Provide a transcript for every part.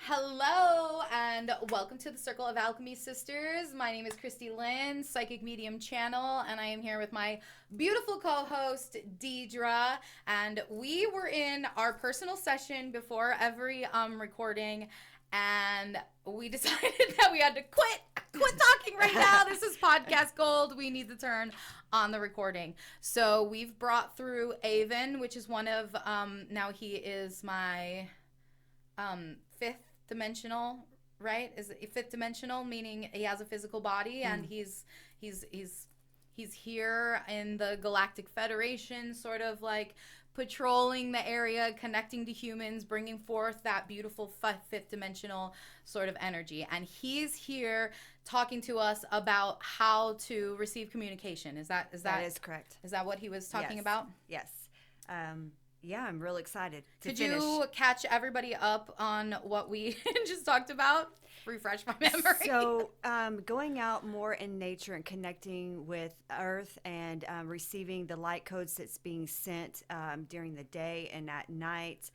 Hello and welcome to the Circle of Alchemy Sisters. My name is Kristi, Lynn, Psychic Medium Channel, and I am here with my beautiful co-host Dedra. And we were in our personal session before every recording, and we decided that we had to quit talking right now. This is podcast gold. We need to turn on the recording. So we've brought through Aevon, which is one of now he is my fifth dimensional, right? Is it fifth dimensional, meaning he has a physical body and he's here in the Galactic Federation, sort of like patrolling the area, connecting to humans, bringing forth that beautiful fifth dimensional sort of energy. And he's here talking to us about how to receive communication. That is correct. Is that what he was talking about? Yes. Yeah, I'm real excited to Could finish. you catch everybody up on what we just talked about? Refresh my memory. So, going out more in nature and connecting with Earth and receiving the light codes that's being sent during the day and at night.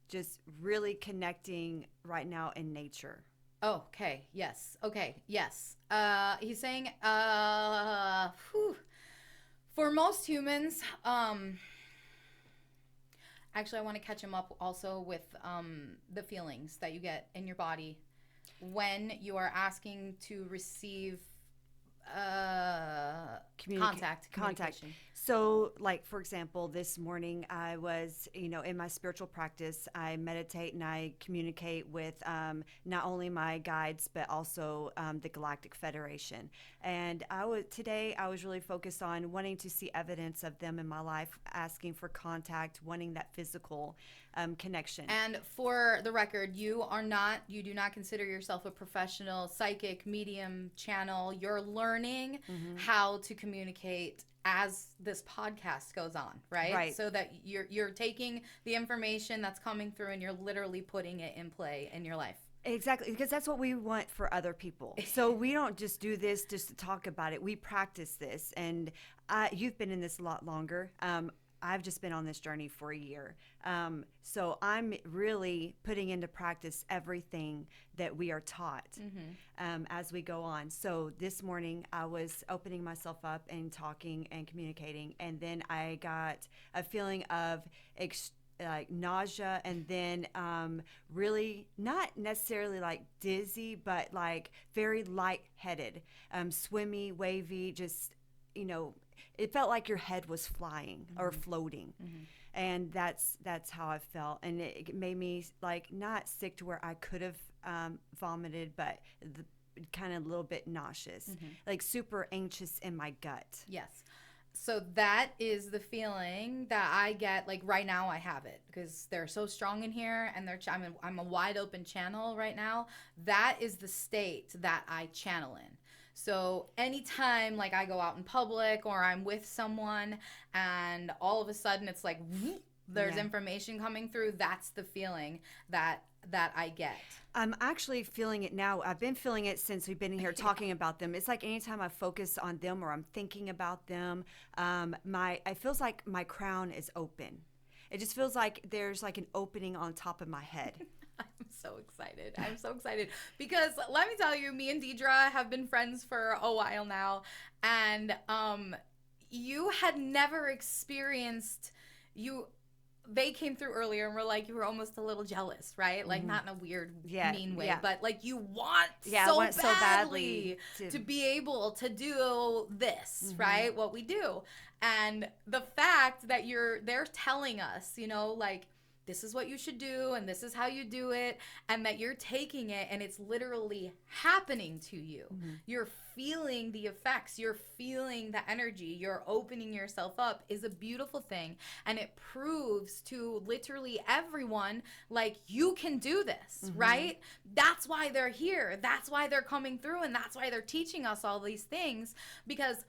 Just really connecting right now in nature. Oh, okay. Yes. Okay. Yes. He's saying, for most humans, actually, I want to catch him up also with the feelings that you get in your body when you are asking to receive contact. So, like, for example, this morning I was, in my spiritual practice, I meditate and I communicate with not only my guides, but also the Galactic Federation. And today I was really focused on wanting to see evidence of them in my life, asking for contact, wanting that physical connection. And for the record, you do not consider yourself a professional psychic, medium, channel. You're learning how to communicate as this podcast goes on, right? Right. So that you're taking the information that's coming through and you're literally putting it in play in your life. Exactly, because that's what we want for other people. So we don't just do this just to talk about it. We practice this, and you've been in this a lot longer. I've just been on this journey for a year. So I'm really putting into practice everything that we are taught as we go on. So this morning I was opening myself up and talking and communicating, and then I got a feeling of like nausea, and then really not necessarily like dizzy, but like very lightheaded, swimmy, wavy, just, it felt like your head was flying or floating. And that's how I felt. And it made me like not sick to where I could have vomited, but kind of a little bit nauseous, like super anxious in my gut. Yes. So that is the feeling that I get. Like right now I have it because they're so strong in here, and I'm a wide open channel right now. That is the state that I channel in. So anytime like I go out in public or I'm with someone and all of a sudden it's like there's information coming through, that's the feeling that I get. I'm actually feeling it now. I've been feeling it since we've been in here talking about them. It's like anytime I focus on them or I'm thinking about them, it feels like my crown is open. It just feels like there's like an opening on top of my head. I'm so excited because let me tell you, me and Dedra have been friends for a while now, and you had never experienced they came through earlier and were like, you were almost a little jealous, right? Like not in a weird, mean way, but like you want so badly to be able to do this, right? What we do. And the fact that they're telling us, like, this is what you should do and this is how you do it, and that you're taking it and it's literally happening to you. You're feeling the effects, you're feeling the energy, you're opening yourself up is a beautiful thing, and it proves to literally everyone like you can do this, right? That's why they're here, that's why they're coming through, and that's why they're teaching us all these things, because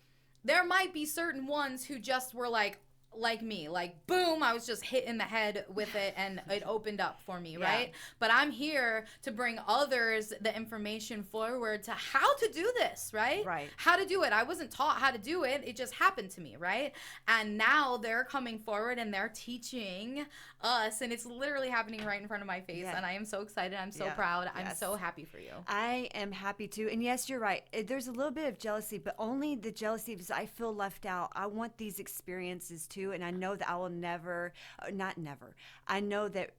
there might be certain ones who just were like like me, like boom, I was just hit in the head with it and it opened up for me, Yeah. right? But I'm here to bring others the information forward to how to do this, right? Right. How to do it. I wasn't taught how to do it. It just happened to me, right? And now they're coming forward and they're teaching us, and it's literally happening right in front of my face. Yeah. And I am so excited. I'm so Yeah. proud. I'm Yes. so happy for you. I am happy too. And yes, you're right. There's a little bit of jealousy, but only the jealousy because I feel left out. I want these experiences too. And I know that I will never, not never, I know that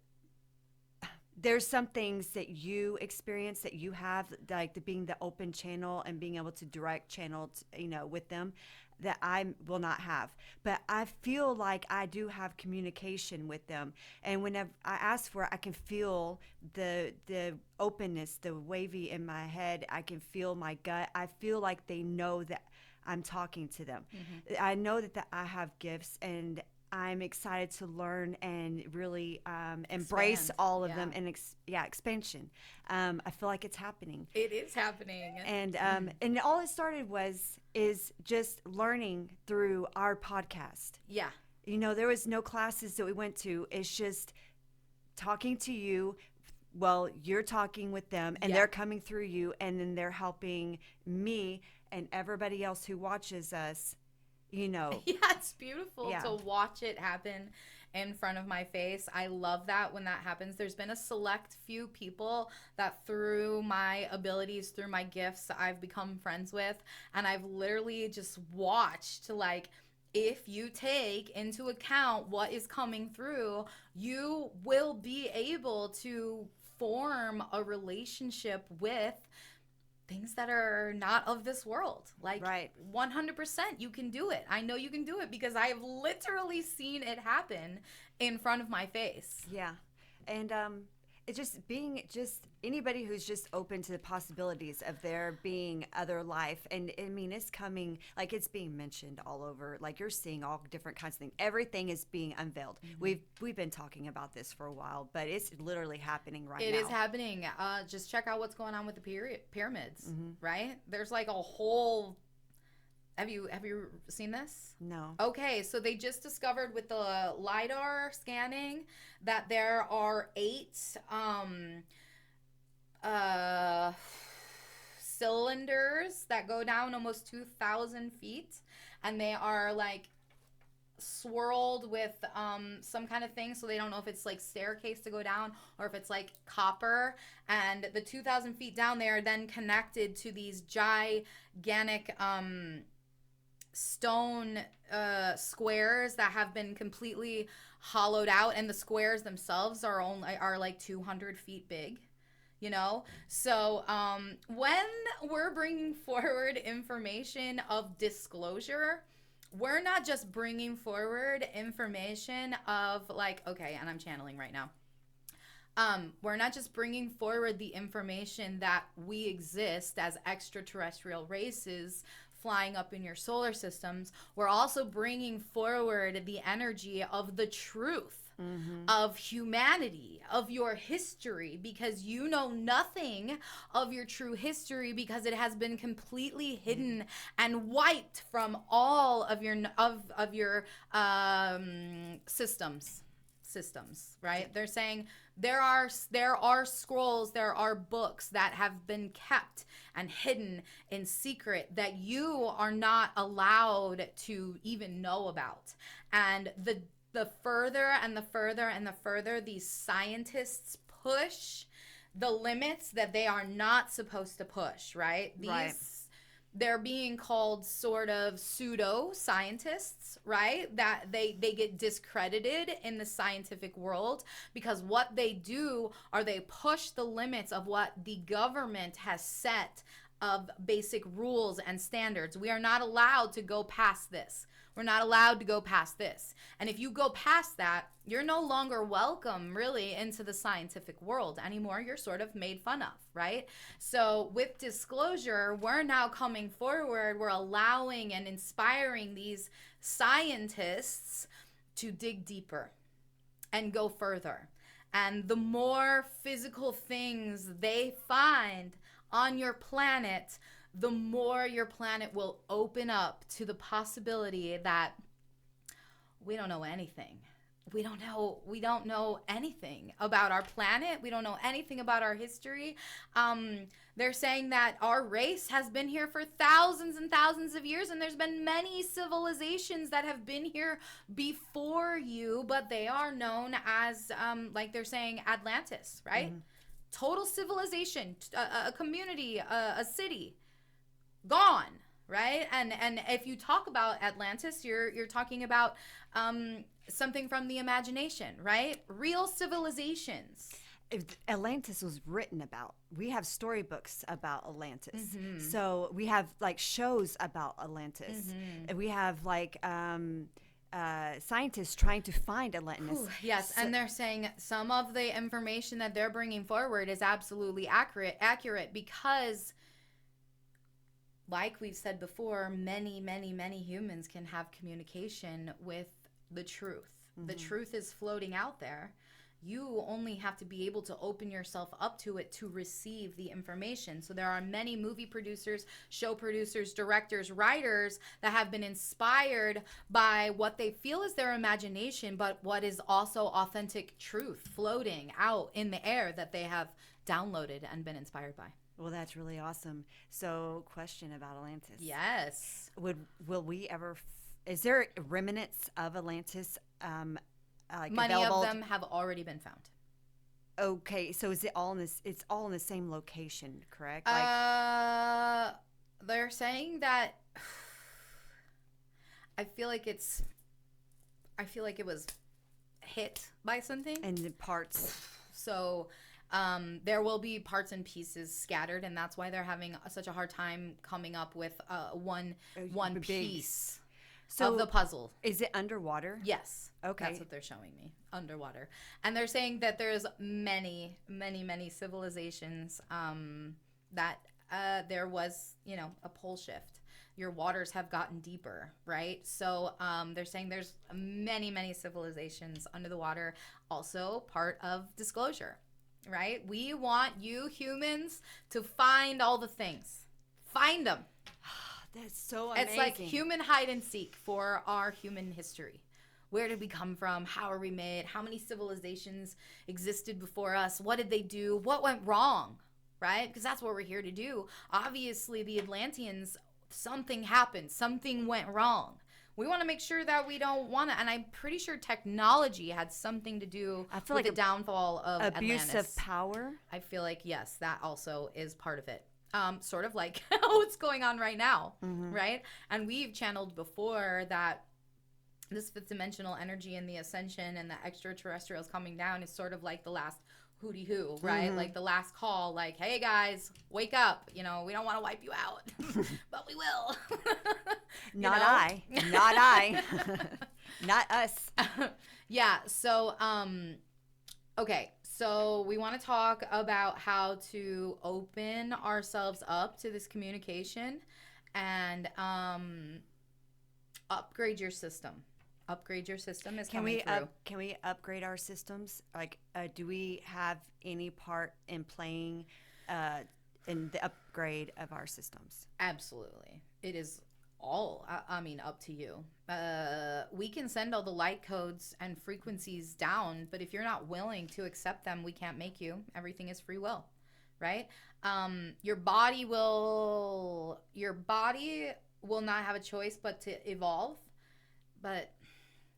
there's some things that you experience that you have, like being the open channel and being able to direct channel, with them that I will not have. But I feel like I do have communication with them. And whenever I ask for it, I can feel the openness, the wavy in my head. I can feel my gut. I feel like they know that I'm talking to them. Mm-hmm. I know that I have gifts, and I'm excited to learn and really embrace all of them and expansion. I feel like it's happening. It is happening. And all it started is just learning through our podcast. Yeah. There was no classes that we went to. It's just talking to you. Well, you're talking with them and they're coming through you, and then they're helping me and everybody else who watches us. Yeah, it's beautiful to watch it happen in front of my face. I love that when that happens. There's been a select few people that through my abilities, through my gifts, I've become friends with, and I've literally just watched, like, if you take into account what is coming through, you will be able to form a relationship with things that are not of this world. Like, right. 100% you can do it. I know you can do it because I have literally seen it happen in front of my face. Yeah. And it's just being anybody who's just open to the possibilities of there being other life. And I mean, it's coming, like, it's being mentioned all over. Like, you're seeing all different kinds of things. Everything is being unveiled. Mm-hmm. We've been talking about this for a while, but it's literally happening right now. It is happening. Just check out what's going on with the pyramids, right? There's like a whole... Have you seen this? No. Okay, so they just discovered with the LiDAR scanning that there are 8 cylinders that go down almost 2,000 feet, and they are like swirled with some kind of thing, so they don't know if it's like staircase to go down or if it's like copper. And the 2,000 feet down there are then connected to these gigantic stone squares that have been completely hollowed out, and the squares themselves are like 200 feet big, so when we're bringing forward information of disclosure, we're not just bringing forward information of like, okay, and I'm channeling right now. We're not just bringing forward the information that we exist as extraterrestrial races flying up in your solar systems. We're also bringing forward the energy of the truth of humanity, of your history, because you know nothing of your true history because it has been completely hidden and wiped from all of your systems, right? They're saying there are scrolls, there are books that have been kept and hidden in secret that you are not allowed to even know about. And the further and the further and the further these scientists push the limits that they are not supposed to push, right? They're being called sort of pseudo scientists, right? That they get discredited in the scientific world because what they do are they push the limits of what the government has set of basic rules and standards. We are not allowed to go past this. We're not allowed to go past this. And if you go past that, you're no longer welcome really into the scientific world anymore. You're sort of made fun of, right? So with disclosure, we're now coming forward. We're allowing and inspiring these scientists to dig deeper and go further. And the more physical things they find on your planet, the more your planet will open up to the possibility that we don't know anything. We don't know anything about our planet. We don't know anything about our history. They're saying that our race has been here for thousands and thousands of years, and there's been many civilizations that have been here before you, but they are known as, like they're saying, Atlantis, right? Mm-hmm. Total civilization, a community, a city, gone. Right, and if you talk about Atlantis, you're talking about something from the imagination, right? Real civilizations. Atlantis was written about. We have storybooks about Atlantis. Mm-hmm. So we have like shows about Atlantis. Mm-hmm. And we have like scientists trying to find Atlantis. Ooh, yes, so, and they're saying some of the information that they're bringing forward is absolutely accurate because, like we've said before, many humans can have communication with the truth. Mm-hmm. The truth is floating out there. You only have to be able to open yourself up to it to receive the information. So there are many movie producers, show producers, directors, writers that have been inspired by what they feel is their imagination, but what is also authentic truth floating out in the air that they have downloaded and been inspired by. Well, that's really awesome. So, question about Atlantis. Yes. Will we ever? Is there remnants of Atlantis? Many of them have already been found. Okay, so is it all in this? It's all in the same location, correct? They're saying that. I feel like it was hit by something. And the parts. So. There will be parts and pieces scattered, and that's why they're having such a hard time coming up with one piece of the puzzle. Is it underwater? Yes. Okay. That's what they're showing me, underwater. And they're saying that there's many civilizations that there was, a pole shift. Your waters have gotten deeper, right? So they're saying there's many civilizations under the water, also part of disclosure. Right? We want you humans to find all the things. Find them. That's so amazing. It's like human hide and seek for our human history. Where did we come from? How are we made? How many civilizations existed before us? What did they do? What went wrong? Right? Because that's what we're here to do. Obviously, the Atlanteans, something happened. Something went wrong. We want to make sure that we don't want to, and I'm pretty sure technology had something to do with the downfall of abuse Atlantis. Of power. I feel like, yes, that also is part of it. Sort of like what's going on right now, mm-hmm. right? And we've channeled before that this fifth dimensional energy and the ascension and the extraterrestrials coming down is sort of like the last hooty hoo, right? Mm-hmm. Like the last call, like, hey guys, wake up. We don't want to wipe you out, but we will. Not I. Not us. Yeah. So, okay. So we want to talk about how to open ourselves up to this communication and upgrade your system. Upgrade your system is coming through. Can we upgrade our systems? Like, do we have any part in playing in the upgrade of our systems? Absolutely. It is all, up to you. We can send all the light codes and frequencies down, but if you're not willing to accept them, we can't make you. Everything is free will, right? Your body will not have a choice but to evolve, but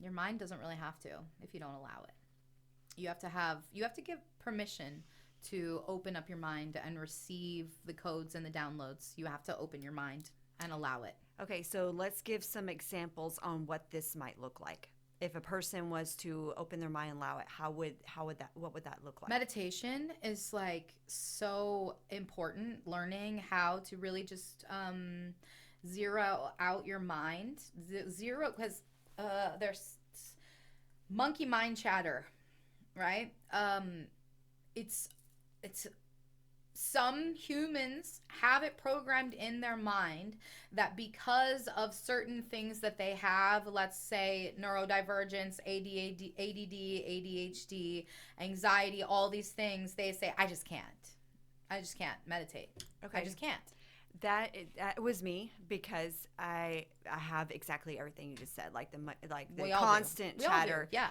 your mind doesn't really have to if you don't allow it. You have to give permission to open up your mind and receive the codes and the downloads. You have to open your mind and allow it. Okay, so let's give some examples on what this might look like. If a person was to open their mind and allow it, what would that look like? Meditation is like so important. Learning how to really just zero out your mind. Because there's monkey mind chatter, right? It's some humans have it programmed in their mind that because of certain things that they have, let's say neurodivergence, ADD, ADHD, anxiety, all these things, they say, I just can't meditate. Okay. I just can't. That was me because I have exactly everything you just said, like the We all do. constant We all do, chatter. yeah.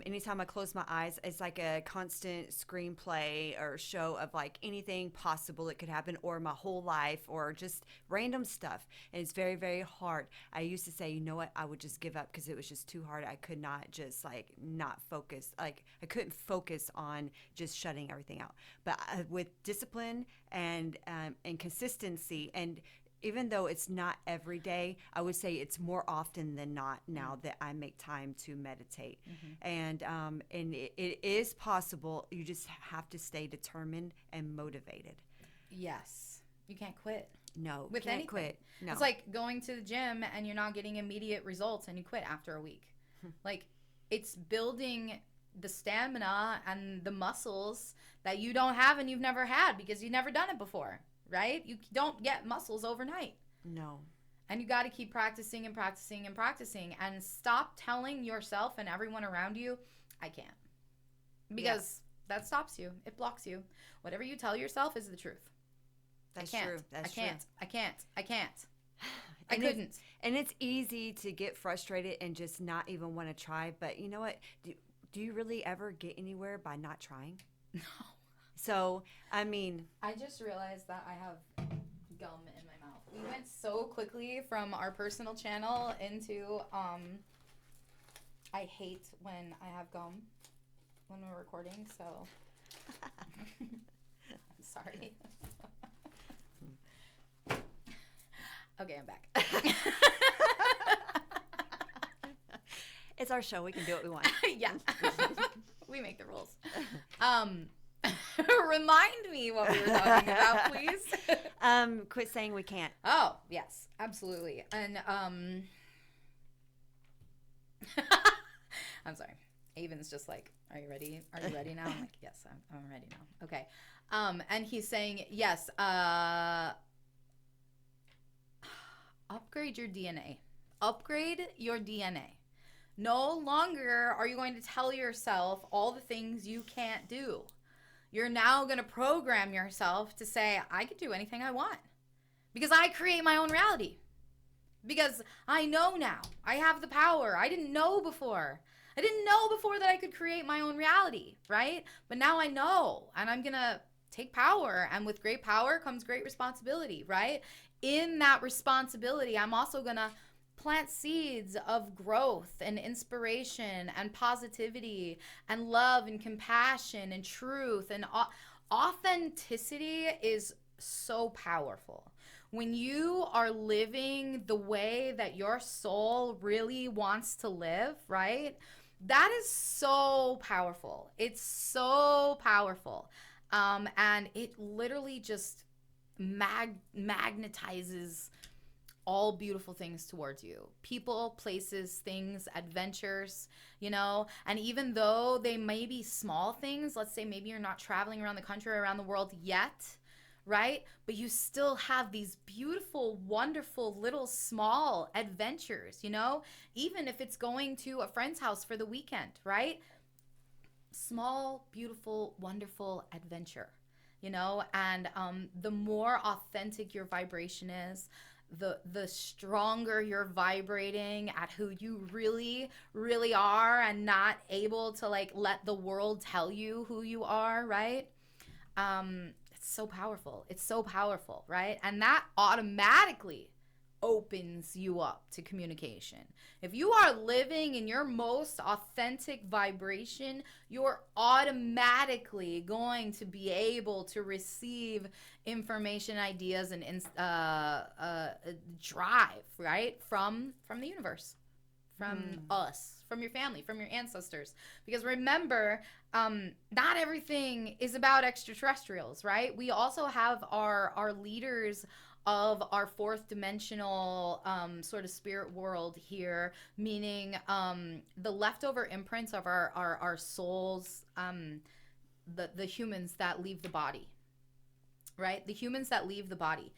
Anytime I close my eyes, it's like a constant screenplay or show of like anything possible that could happen, or my whole life, or just random stuff. And it's very, very hard. I used to say, you know what, I would just give up because it was just too hard. I could not just like not focus. Like I couldn't focus on just shutting everything out. But with discipline and consistency, and even though it's not every day, I would say it's more often than not now that I make time to meditate. And it is possible. You just have to stay determined and motivated. Yes. You can't quit. No, With can't anything. quit. No. It's like going to the gym and you're not getting immediate results and you quit after a week. Like, it's building the stamina and the muscles that you don't have and you've never had because you've never done it before, right? You don't get muscles overnight. No. And you got to keep practicing and practicing and practicing, and stop telling yourself and everyone around you, I can't. Because that stops you. It blocks you. Whatever you tell yourself is the truth. That's I can't. true. That's I can't. true. I can't. I can't. I And couldn't. And it's easy to get frustrated and just not even want to try. But you know what? Do you really ever get anywhere by not trying? No. So, I mean, I just realized that I have gum in my mouth. We went so quickly from our personal channel into I hate when I have gum when we're recording, so I'm sorry. Okay, I'm back. it's our show. We can do what we want. Yeah. We make the rules. Remind me what we were talking about, please. Quit saying we can't. Oh, yes, absolutely. And I'm sorry. Aevon's just like, are you ready? Are you ready now? I'm like, yes, I'm ready now. Okay. And he's saying, yes, upgrade your DNA. Upgrade your DNA. No longer are you going to tell yourself all the things you can't do. You're now going to program yourself to say, I can do anything I want. Because I create my own reality. Because I know now. I have the power. I didn't know before. I didn't know before that I could create my own reality, right? But now I know. And I'm going to take power. And with great power comes great responsibility, right? In that responsibility, I'm also going to plant seeds of growth and inspiration and positivity and love and compassion and truth. And authenticity is so powerful. When you are living the way that your soul really wants to live, right? That is so powerful. It's so powerful. And it literally just magnetizes all beautiful things towards you. People, places, things, adventures, you know? And even though they may be small things, let's say maybe you're not traveling around the country or around the world yet, right? But you still have these beautiful, wonderful little small adventures, you know? Even if it's going to a friend's house for the weekend, right? Small, beautiful, wonderful adventure, you know? And the more authentic your vibration is, the stronger you're vibrating at who you really, really are, and not able to like let the world tell you who you are, right? It's so powerful. It's so powerful, right? And that automatically opens you up to communication. If you are living in your most authentic vibration, you're automatically going to be able to receive information, ideas, and drive, right, from the universe, from us, from your family, from your ancestors. Because remember, not everything is about extraterrestrials, right? We also have our leaders of our fourth dimensional sort of spirit world here, meaning the leftover imprints of our souls, the humans that leave the body, right? The humans that leave the body.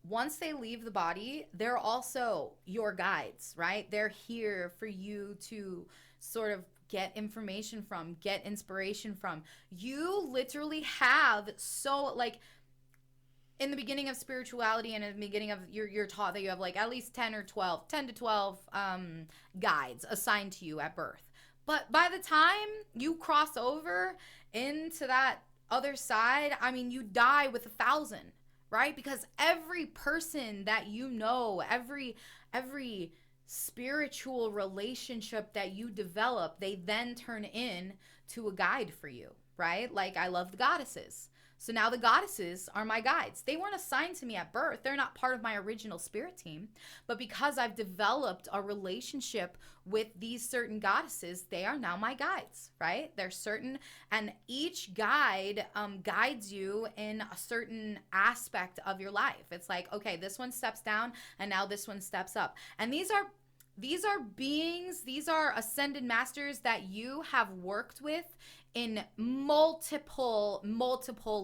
Once they leave the body, they're also your guides, right? They're here for you to sort of get information from, get inspiration from. You literally have so, like, in the beginning of spirituality and in the beginning of you're taught that you have like at least 10 to 12 guides assigned to you at birth. But by the time you cross over into that other side, I mean, you die with 1,000, right? Because every person that you know, every spiritual relationship that you develop, they then turn in to a guide for you, right? Like, I love the goddesses. So now the goddesses are my guides. They weren't assigned to me at birth. They're not part of my original spirit team. But because I've developed a relationship with these certain goddesses, they are now my guides, right? They're certain, and each guide guides you in a certain aspect of your life. It's like, okay, this one steps down and now this one steps up. And these are beings, these are ascended masters that you have worked with in multiple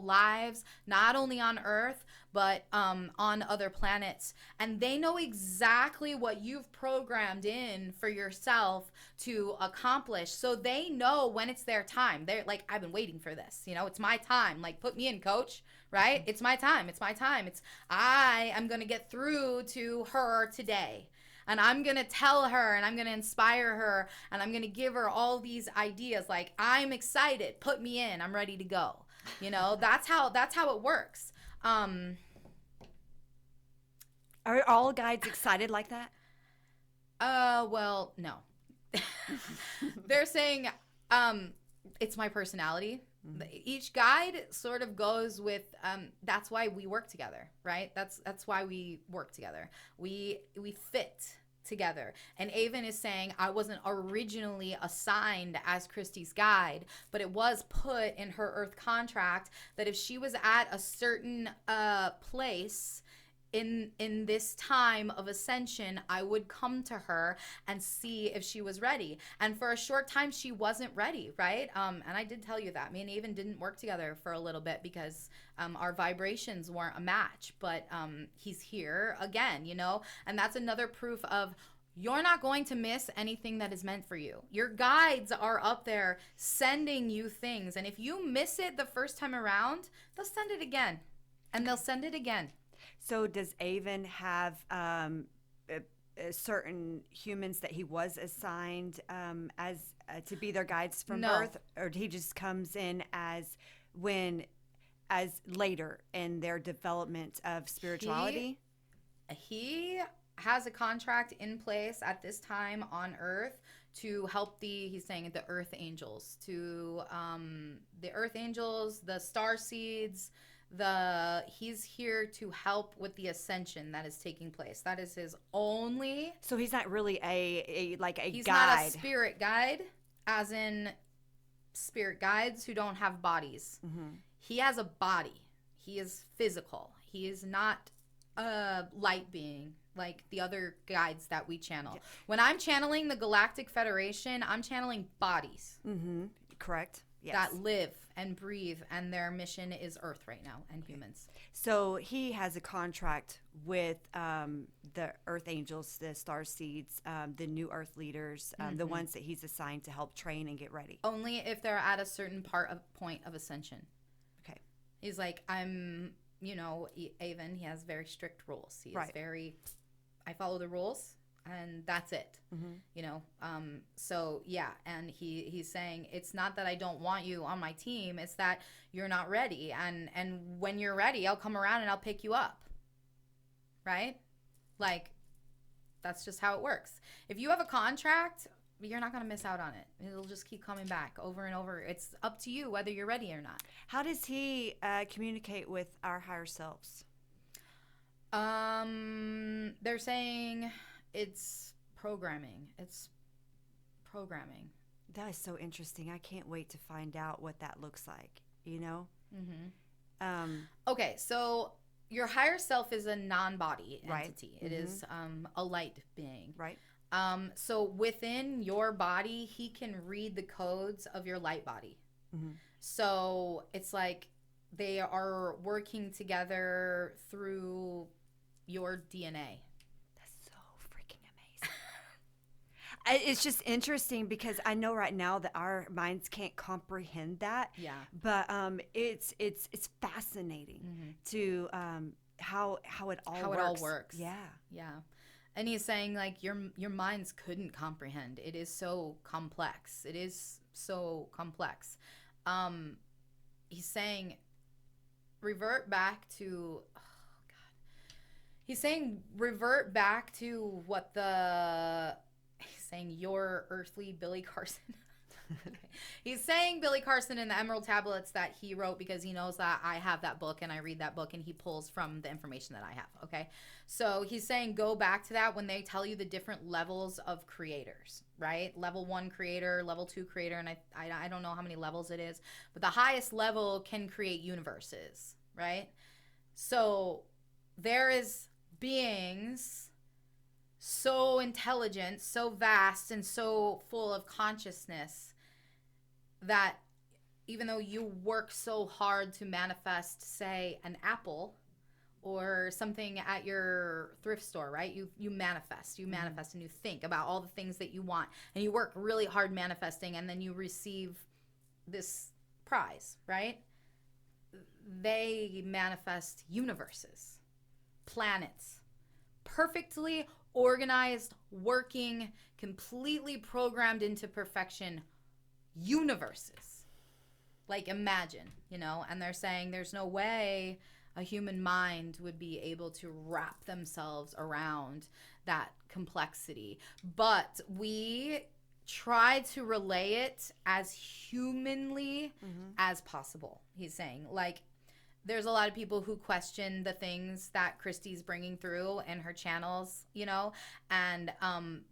lives, not only on Earth, but on other planets. And they know exactly what you've programmed in for yourself to accomplish. So they know when it's their time. They're like, I've been waiting for this. You know, it's my time. Like, put me in, coach, right? It's my time. It's my time. I am going to get through to her today. And I'm going to tell her and I'm going to inspire her and I'm going to give her all these ideas. Like, I'm excited. Put me in. I'm ready to go. You know, that's how it works. Are all guides excited like that? Well, no. They're saying it's my personality. Mm-hmm. Each guide sort of goes with that's why we work together, right? That's why we work together. We fit together. And Aevon is saying, I wasn't originally assigned as Kristi's guide, but it was put in her Earth contract that if she was at a certain place in this time of ascension, I would come to her and see if she was ready. And for a short time, she wasn't ready, right? And I did tell you that. Me and Aevon didn't work together for a little bit because our vibrations weren't a match. But he's here again, you know? And that's another proof of you're not going to miss anything that is meant for you. Your guides are up there sending you things. And if you miss it the first time around, they'll send it again. And they'll send it again. So does Aevon have certain humans that he was assigned as to be their guides from birth, or he just comes in as later in their development of spirituality? He has a contract in place at this time on Earth to help he's saying the Earth Angels, the Earth Angels, the Star Seeds. He's here to help with the ascension that is taking place. That is his only. So he's not really a guide. He's not a spirit guide, as in spirit guides who don't have bodies. Mm-hmm. He has a body. He is physical. He is not a light being like the other guides that we channel. Yeah. When I'm channeling the Galactic Federation, I'm channeling bodies. Mm-hmm. Correct. Yes. That live and breathe, and their mission is Earth right now and humans. So he has a contract with the Earth Angels, the Star Seeds, the New Earth Leaders, the ones that he's assigned to help train and get ready. Only if they're at a certain point of ascension. Okay. He's like, Aevon, he has very strict rules. He is very, I follow the rules. And that's it, so yeah. And he's saying it's not that I don't want you on my team. It's that you're not ready. And when you're ready, I'll come around and I'll pick you up. Right? Like, that's just how it works. If you have a contract, you're not going to miss out on it. It'll just keep coming back over and over. It's up to you whether you're ready or not. How does he communicate with our higher selves? They're saying it's programming. That is so interesting. I can't wait to find out what that looks like, Okay, so your higher self is a non-body entity. It is a light being. Right. So within your body, he can read the codes of your light body. Mm-hmm. So it's like they are working together through your DNA. It's just interesting because I know right now that our minds can't comprehend that. Yeah. But it's fascinating to how it all How works. it all works. Yeah. Yeah. And he's saying like your minds couldn't comprehend. It is so complex. It is so complex. He's saying revert back to he's saying revert back to what he's saying your earthly Billy Carson. Okay. He's saying Billy Carson in the Emerald Tablets that he wrote because he knows that I have that book and I read that book and he pulls from the information that I have. Okay. So he's saying go back to that when they tell you the different levels of creators, right? Level 1 creator, level 2 creator, and I don't know how many levels it is, but the highest level can create universes, right? So there is beings so intelligent, so vast, and so full of consciousness that even though you work so hard to manifest, say, an apple or something at your thrift store, right? You manifest and you think about all the things that you want and you work really hard manifesting and then you receive this prize, right? They manifest universes, planets, perfectly organized, working, completely programmed into perfection universes. Like imagine, and they're saying there's no way a human mind would be able to wrap themselves around that complexity. But we try to relay it as humanly as possible. He's saying, like, there's a lot of people who question the things that Kristi's bringing through in her channels, and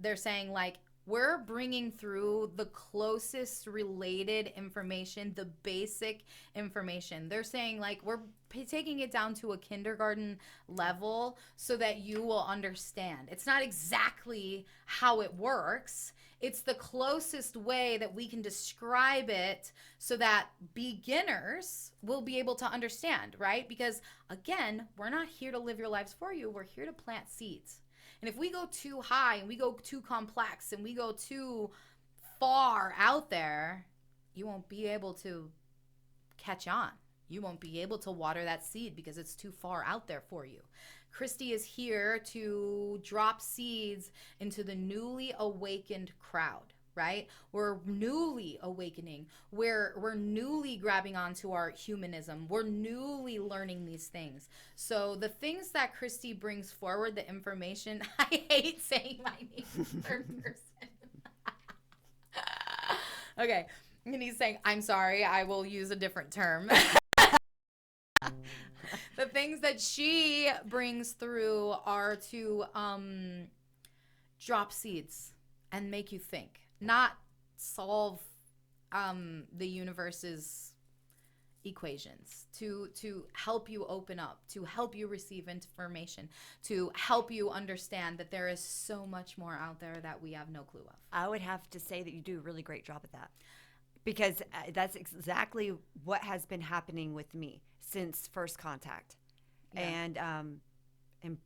they're saying, like, we're bringing through the closest related information, the basic information. They're saying, like, we're taking it down to a kindergarten level so that you will understand. It's not exactly how it works. It's the closest way that we can describe it so that beginners will be able to understand, right? Because, again, we're not here to live your lives for you. We're here to plant seeds. And if we go too high and we go too complex and we go too far out there, you won't be able to catch on. You won't be able to water that seed because it's too far out there for you. Kristi is here to drop seeds into the newly awakened crowd, right? We're newly awakening. We're newly grabbing onto our humanism. We're newly learning these things. So the things that Kristi brings forward, the information, I hate saying my name in third person. Okay. And he's saying, I'm sorry, I will use a different term. The things that she brings through are to drop seeds and make you think, not solve the universe's equations, to help you open up, to help you receive information, to help you understand that there is so much more out there that we have no clue of. I would have to say that you do a really great job at that, because that's exactly what has been happening with me since first contact. Yeah. And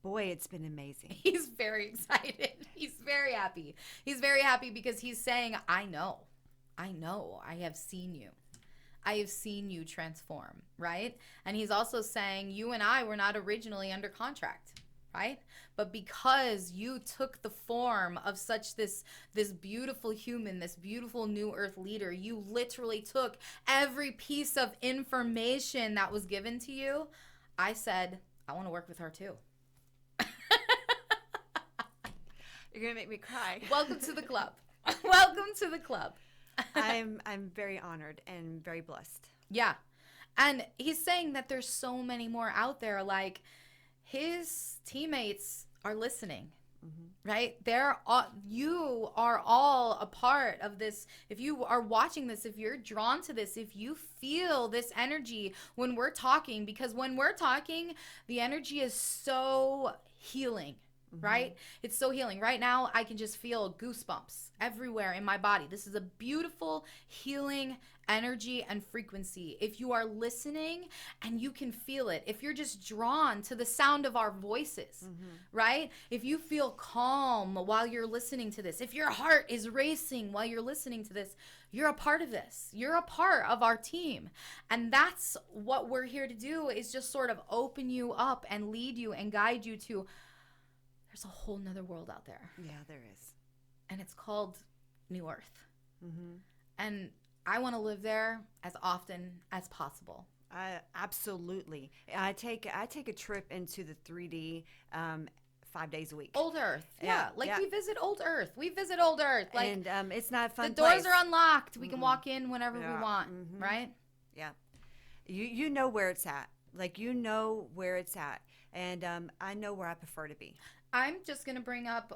boy, it's been amazing. He's very excited. He's very happy. He's very happy because he's saying, I know, I have seen you. I have seen you transform, right? And he's also saying, you and I were not originally under contract, right? But because you took the form of such this beautiful human, this beautiful new earth leader, you literally took every piece of information that was given to you. I said, I want to work with her too. You're going to make me cry. Welcome to the club. Welcome to the club. I'm very honored and very blessed. Yeah. And he's saying that there's so many more out there. Like, his teammates are listening, right? You are all a part of this. If you are watching this, if you're drawn to this, if you feel this energy when we're talking, because when we're talking, the energy is so healing. right? It's so healing. Right now, I can just feel goosebumps everywhere in my body. This is a beautiful healing energy and frequency. If you are listening and you can feel it, if you're just drawn to the sound of our voices, right? If you feel calm while you're listening to this, if your heart is racing while you're listening to this, you're a part of this. You're a part of our team. And that's what we're here to do, is just sort of open you up and lead you and guide you to, there's a whole nother world out there. Yeah, there is. And it's called New Earth. And I want to live there as often as possible. Absolutely. I take a trip into the 3D 5 days a week. Old Earth. Yeah. We visit Old Earth. We visit Old Earth. And it's not a fun The doors place. are unlocked. We can walk in whenever we want, right? Yeah. You know where it's at. Like, you know where it's at. And I know where I prefer to be. I'm just going to bring up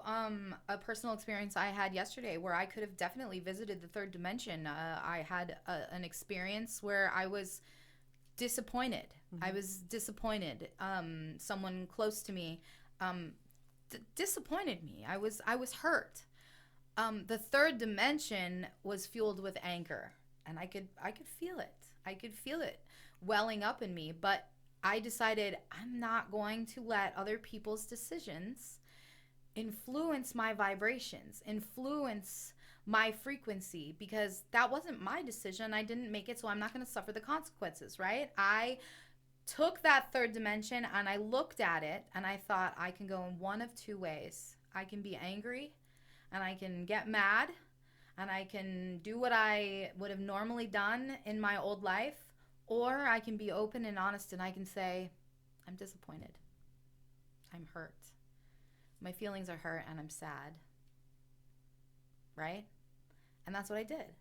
a personal experience I had yesterday where I could have definitely visited the third dimension. I had an experience where I was disappointed. I was disappointed. Someone close to me disappointed me. I was hurt. The third dimension was fueled with anger, and I could feel it. I could feel it welling up in me, but I decided I'm not going to let other people's decisions influence my vibrations, influence my frequency, because that wasn't my decision. I didn't make it, so I'm not going to suffer the consequences, right? I took that third dimension and I looked at it and I thought, I can go in one of two ways. I can be angry and I can get mad and I can do what I would have normally done in my old life. Or I can be open and honest and I can say, I'm disappointed. I'm hurt. My feelings are hurt and I'm sad. Right? And that's what I did.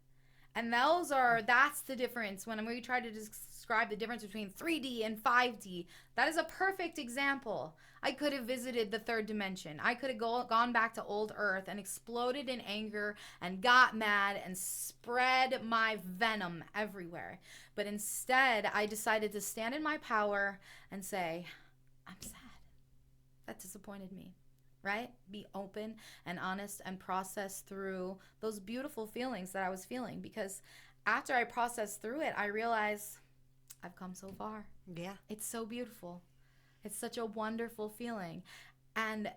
And that's the difference when we try to describe the difference between 3D and 5D. That is a perfect example. I could have visited the third dimension. I could have gone back to old Earth and exploded in anger and got mad and spread my venom everywhere. But instead, I decided to stand in my power and say, I'm sad. That disappointed me. Right? Be open and honest and process through those beautiful feelings that I was feeling. Because after I processed through it, I realized I've come so far. Yeah. It's so beautiful. It's such a wonderful feeling. And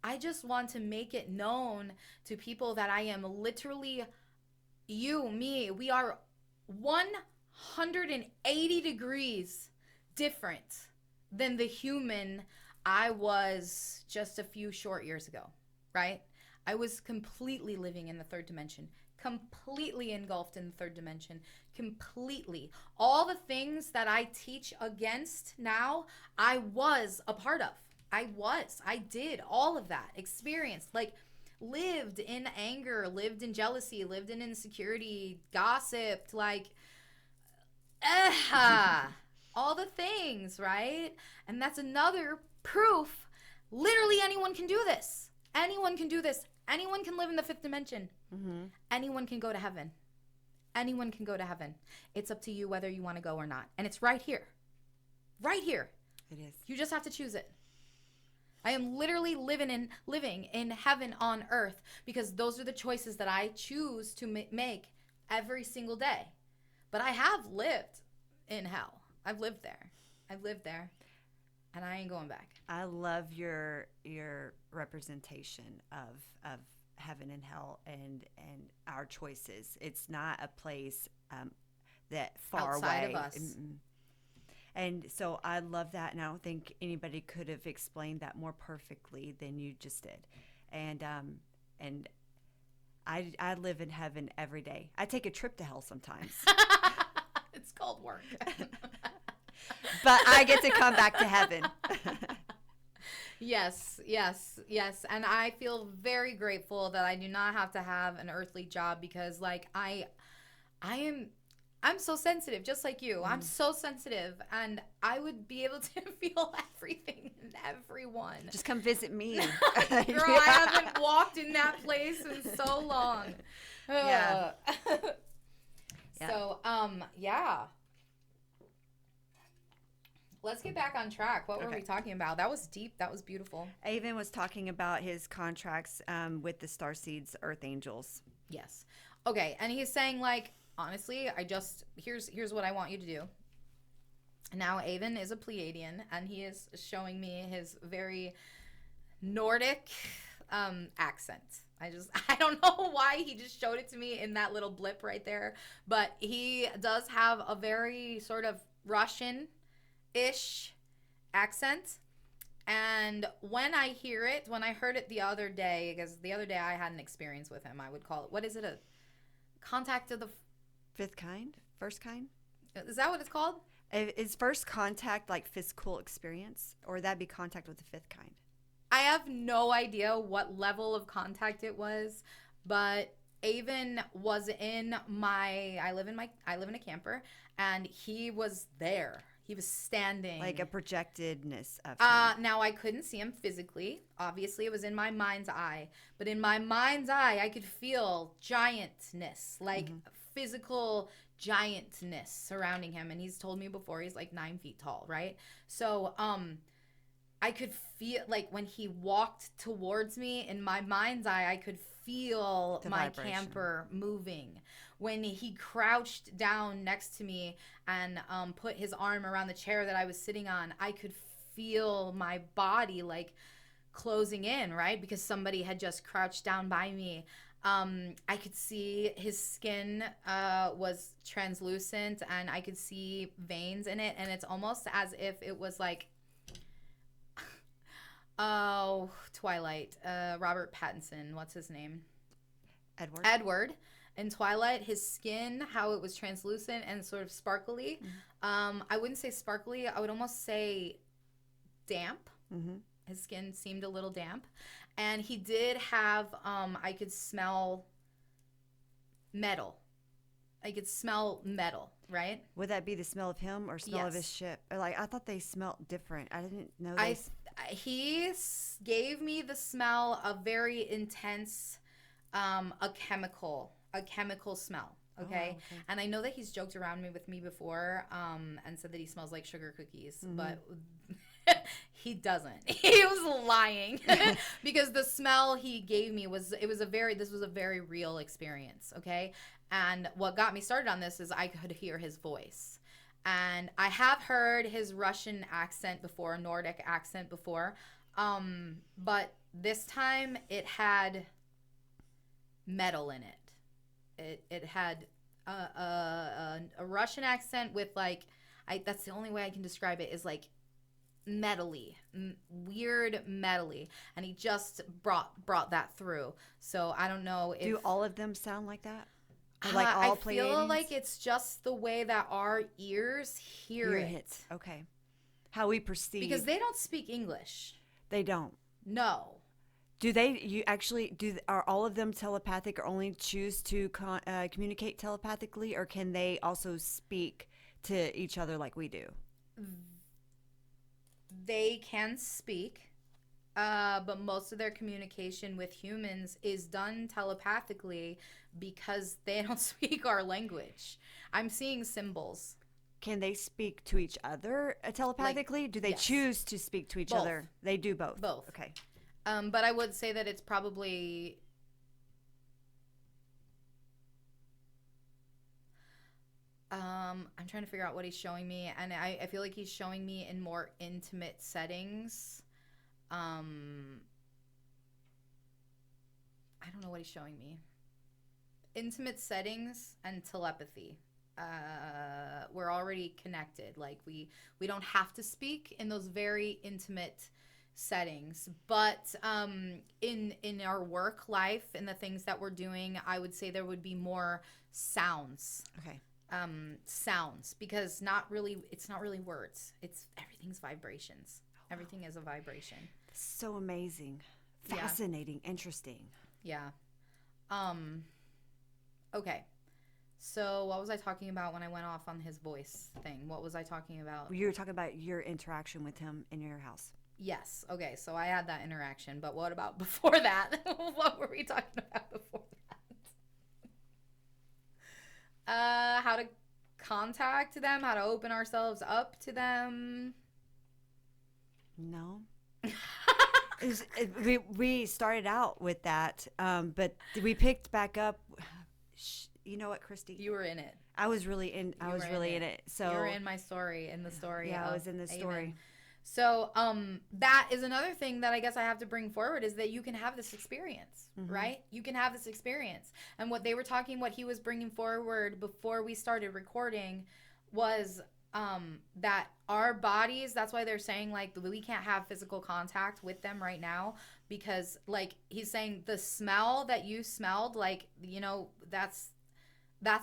I just want to make it known to people that I am literally, you, me, we are 180 degrees different than the human I was just a few short years ago, right? I was completely living in the third dimension, completely engulfed in the third dimension, completely. All the things that I teach against now, I was a part of. I did all of that, experienced, like lived in anger, lived in jealousy, lived in insecurity, gossiped, like, all the things, right? And that's another proof. Literally anyone can do this. Anyone can do this. Anyone can live in the fifth dimension. Anyone can go to heaven. Anyone can go to heaven. It's up to you whether you want to go or not. And it's right here. Right here. It is. You just have to choose it. I am literally living in heaven on earth because those are the choices that I choose to make every single day. But I have lived in hell. I've lived there. And I ain't going back. I love your representation of heaven and hell and our choices. It's not a place that far outside away of us. And so I love that, and I don't think anybody could have explained that more perfectly than you just did. And I live in heaven every day. I take a trip to hell sometimes. It's called work. But I get to come back to heaven. Yes. And I feel very grateful that I do not have to have an earthly job because, like, I'm so sensitive, just like you. I'm so sensitive, and I would be able to feel everything and everyone. Just come visit me. Girl, I haven't walked in that place in so long. Yeah. So, yeah. let's get back on track. What were Okay. we talking about? That was deep. That was beautiful. Aevon was talking about his contracts with the Starseeds Earth Angels. Yes. Okay, and he's saying like, honestly, here's what I want you to do. Now Aevon is a Pleiadian, and he is showing me his very Nordic accent. I don't know why he just showed it to me in that little blip right there, but he does have a very sort of Russian-ish accent. And when I heard it the other day, because the other day I had an experience with him, I would call it, what is it, a contact of the, Fifth kind? First kind? is that what it's called? Is first contact like physical experience, or would that be contact with the fifth kind? I have no idea what level of contact it was, but Aevon was I live in a camper, and he was there. He was standing. Like a projectedness of him. Now I couldn't see him physically. Obviously, it was in my mind's eye. But in my mind's eye, I could feel giantness, like physical giantness surrounding him. And he's told me before he's like 9 feet tall, right? So, I could feel like when he walked towards me in my mind's eye, I could feel The my vibration. camper moving. When he crouched down next to me and put his arm around the chair that I was sitting on, I could feel my body like closing in, right? Because somebody had just crouched down by me. I could see his skin was translucent, and I could see veins in it, and it's almost as if it was like, oh, Twilight, Robert Pattinson, what's his name? Edward. In Twilight, his skin, how it was translucent and sort of sparkly. I wouldn't say sparkly. I would almost say damp. Mm-hmm. His skin seemed a little damp. And he did have, I could smell metal. I could smell metal, right? Would that be the smell of him or smell of his Yes. ship? Or like I thought they smelled different. I didn't know. Gave me the smell of very intense, a chemical smell. Okay? okay. And I know that he's joked around with me before, and said that he smells like sugar cookies, but he doesn't. He was lying because the smell he gave me was a very real experience. Okay? And what got me started on this is I could hear his voice. And I have heard his Russian accent before, Nordic accent before, but this time it had metal in it. It had a Russian accent with like, that's the only way I can describe it, is like metally, weird metally, and he just brought that through. So I don't know if Do all of them sound like that? Or like all I feel Pleiadians? like it's just the way that our ears hear it. Okay. How we perceive. Because they don't speak English. They don't. No. Do they? You actually do? Are all of them telepathic, or only choose to communicate telepathically, or can they also speak to each other like we do? They can speak, but most of their communication with humans is done telepathically because they don't speak our language. I'm seeing symbols. Can they speak to each other telepathically? Do they yes. choose to speak to each Both. other? They do both. Both. Okay. But I would say that it's probably I'm trying to figure out what he's showing me, and I feel like he's showing me in more intimate settings. I don't know what he's showing me. Intimate settings and telepathy. We're already connected. Like we don't have to speak in those very intimate settings, but in our work life and the things that we're doing, I would say there would be more sounds. Okay. Sounds, because it's not really words. Everything's vibrations. Everything is a vibration. So amazing, Yeah. fascinating, interesting. Yeah. Okay. So what was I talking about when I went off on his voice thing? What was I talking about? You were talking about your interaction with him in your house. Yes. Okay. So I had that interaction, but what about before that? What were we talking about before that? How to contact them, how to open ourselves up to them. No. We started out with that, but we picked back up. You know what, Kristi? You were in it. I was really in. I was really in it. So you were in my story, in the story. Yeah, I was in the story. Aevon. So that is another thing that I guess I have to bring forward is that you can have this experience, right? You can have this experience. And what he was bringing forward before we started recording was that our bodies, that's why they're saying like we can't have physical contact with them right now, because like he's saying the smell that you smelled, like, you know, that's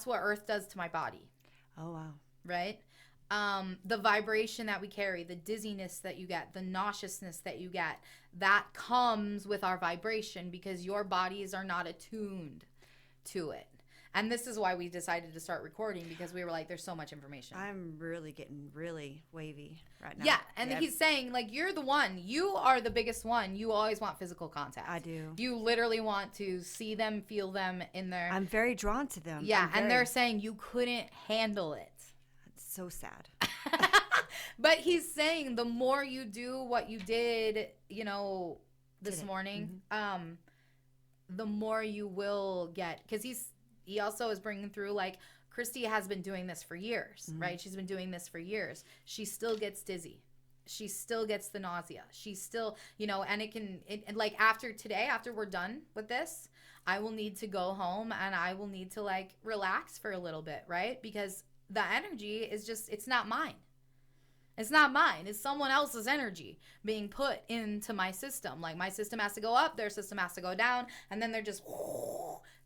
what Earth does to my body. Oh, wow. Right? The vibration that we carry, the dizziness that you get, the nauseousness that you get, that comes with our vibration because your bodies are not attuned to it. And this is why we decided to start recording, because we were like, there's so much information. I'm really getting really wavy right now. Yeah, and he's saying, like, you're the one. You are the biggest one. You always want physical contact. I do. You literally want to see them, feel them in there. I'm very drawn to them. Yeah, and they're saying you couldn't handle it. It's so sad. But he's saying the more you do what you did, you know, this morning, the more you will get. Because he also is bringing through, like, Kristi has been doing this for years, right? She's been doing this for years. She still gets dizzy. She still gets the nausea. She still, you know, and like after today, after we're done with this, I will need to go home and I will need to like relax for a little bit, right? Because the energy is just, it's not mine. It's not mine. It's someone else's energy being put into my system. Like my system has to go up, their system has to go down, and then they're just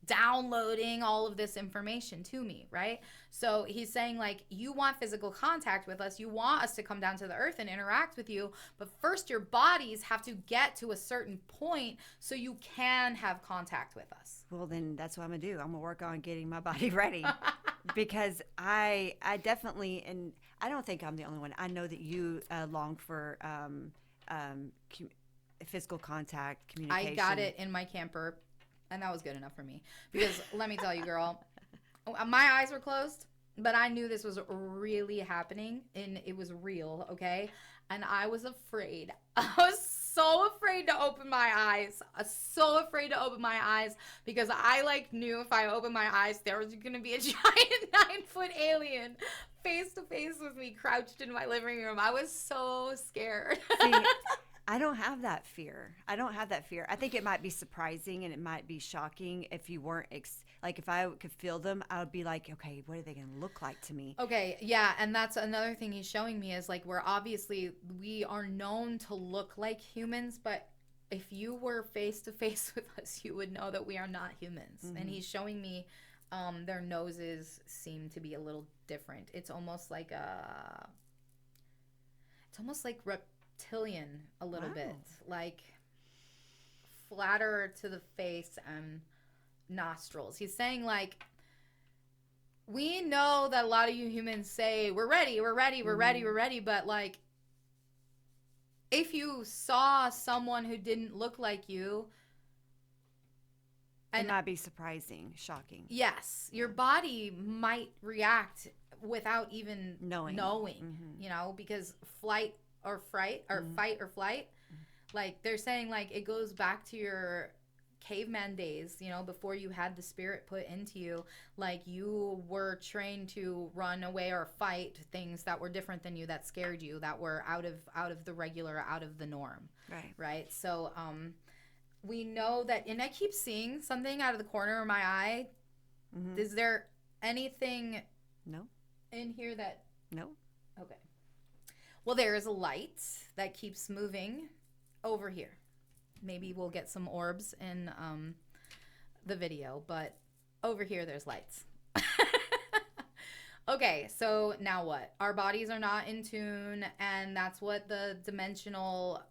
downloading all of this information to me, right? So he's saying like, you want physical contact with us. You want us to come down to the earth and interact with you. But first your bodies have to get to a certain point so you can have contact with us. Well, then that's what I'm going to do. I'm going to work on getting my body ready. Because I definitely, and I don't think I'm the only one. I know that you long for physical contact, communication. I got it in my camper, and that was good enough for me. Because let me tell you, girl, my eyes were closed, but I knew this was really happening, and it was real, okay? And I was afraid. I was so afraid to open my eyes. So afraid to open my eyes because I like knew if I opened my eyes, there was going to be a giant 9-foot alien face to face with me crouched in my living room. I was so scared. See, I don't have that fear. I think it might be surprising and it might be shocking if you weren't, like if I could feel them, I would be like, okay, what are they going to look like to me? Okay, yeah, and that's another thing he's showing me is like we are known to look like humans, but if you were face to face with us, you would know that we are not humans. And he's showing me their noses seem to be a little different. It's almost like reptilian a little bit, like flatter to the face and nostrils. He's saying like, we know that a lot of you humans say we're ready, but like if you saw someone who didn't look like you, and not be surprising, shocking. Yes, your body might react without even knowing, you know, because fight or flight, like they're saying like it goes back to your caveman days, you know, before you had the spirit put into you, like you were trained to run away or fight things that were different than you, that scared you, that were out of the regular, out of the norm. Right. So we know that, and I keep seeing something out of the corner of my eye. Is there anything in here that okay, well, there is a light that keeps moving over here. Maybe we'll get some orbs in the video, but over here there's lights. Okay, so now what? Our bodies are not in tune, and that's what the dimensional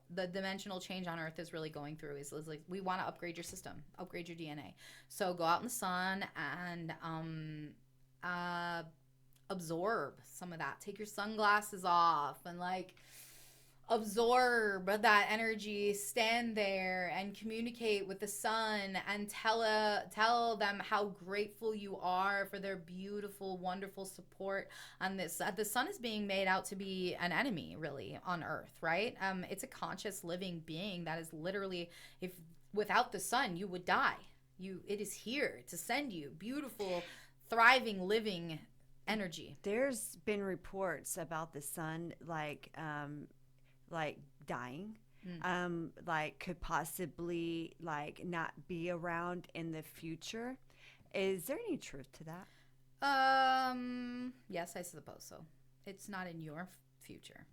change on Earth is really going through. Is like, we want to upgrade your system, upgrade your DNA. So go out in the sun and absorb some of that. Take your sunglasses off and like absorb that energy, stand there and communicate with the sun and tell them how grateful you are for their beautiful, wonderful support on this. The sun is being made out to be an enemy, really, on Earth, right? It's a conscious living being that is literally, if without the sun, you would die. It is here to send you beautiful, thriving, living energy. There's been reports about the sun, like dying, like could possibly like not be around in the future. Is there any truth to that? Yes, I suppose so. It's not in your future.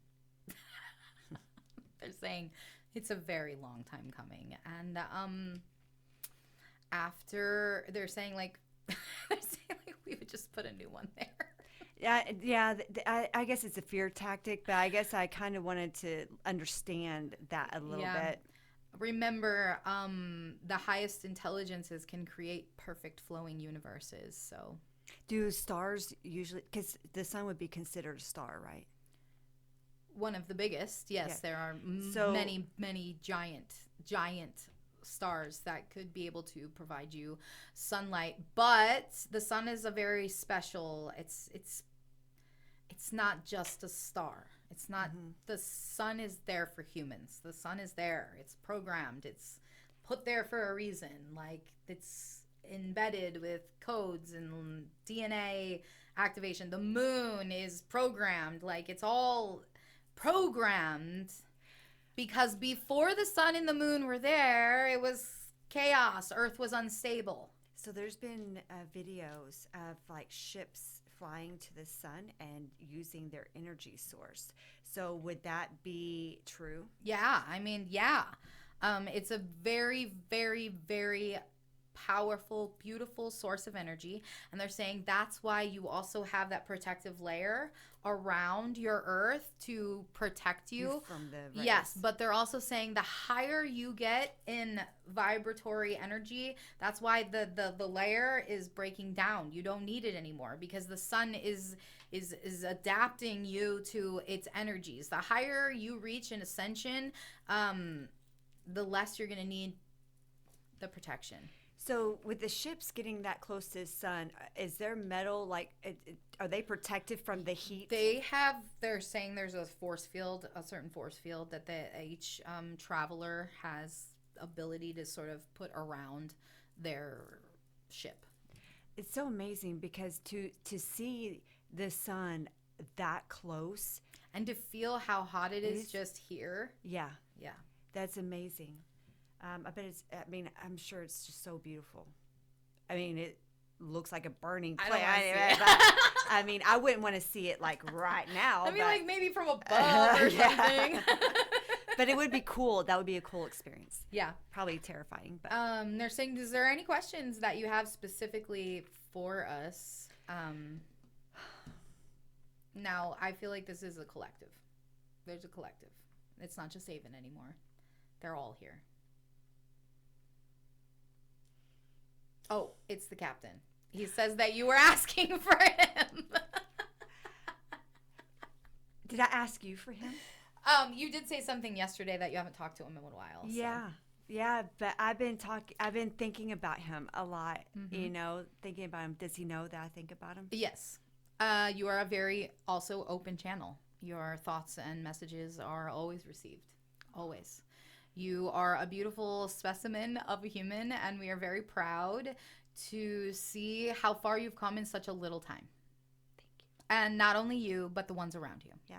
They're saying it's a very long time coming, and after they're saying like we would just put a new one there. Yeah. I guess it's a fear tactic, but I guess I kind of wanted to understand that a little bit. Remember, the highest intelligences can create perfect flowing universes. So, do stars usually? Because the sun would be considered a star, right? One of the biggest. Yes, there are many giant stars that could be able to provide you sunlight, but the sun is a very special. It's not just a star. It's not. The sun is there for humans. The sun is there. It's programmed. It's put there for a reason. Like, it's embedded with codes and DNA activation. The moon is programmed. Like, it's all programmed, because before the sun and the moon were there, it was chaos. Earth was unstable. So there's been videos of like ships flying to the sun and using their energy source. So would that be true? Yeah, I mean, yeah. It's a very, very, very powerful, beautiful source of energy. And they're saying that's why you also have that protective layer around your Earth to protect you from the rays. Yes, but they're also saying the higher you get in vibratory energy, that's why the layer is breaking down. You don't need it anymore, because the sun is adapting you to its energies. The higher you reach in ascension, the less you're going to need the protection. So with the ships getting that close to the sun, is there metal, like, are they protected from the heat? They're saying there's a certain force field that each traveler has ability to sort of put around their ship. It's so amazing, because to see the sun that close. And to feel how hot it is just here. Yeah. Yeah. That's amazing. I'm sure it's just so beautiful. I mean, it looks like a burning place. I mean, I wouldn't want to see it like right now. I mean, like maybe from above or something. But it would be cool. That would be a cool experience. Yeah. Probably terrifying. But they're saying, is there any questions that you have specifically for us? Now, I feel like this is a collective. There's a collective. It's not just Aevon anymore. They're all here. Oh, it's the captain. He says that you were asking for him. Did I ask you for him? You did say something yesterday that you haven't talked to him in a while. Yeah. So. Yeah, but I've been thinking about him a lot, thinking about him. Does he know that I think about him? Yes. You are a very also open channel. Your thoughts and messages are always received. Always. You are a beautiful specimen of a human, and we are very proud to see how far you've come in such a little time. Thank you. And not only you, but the ones around you. Yeah.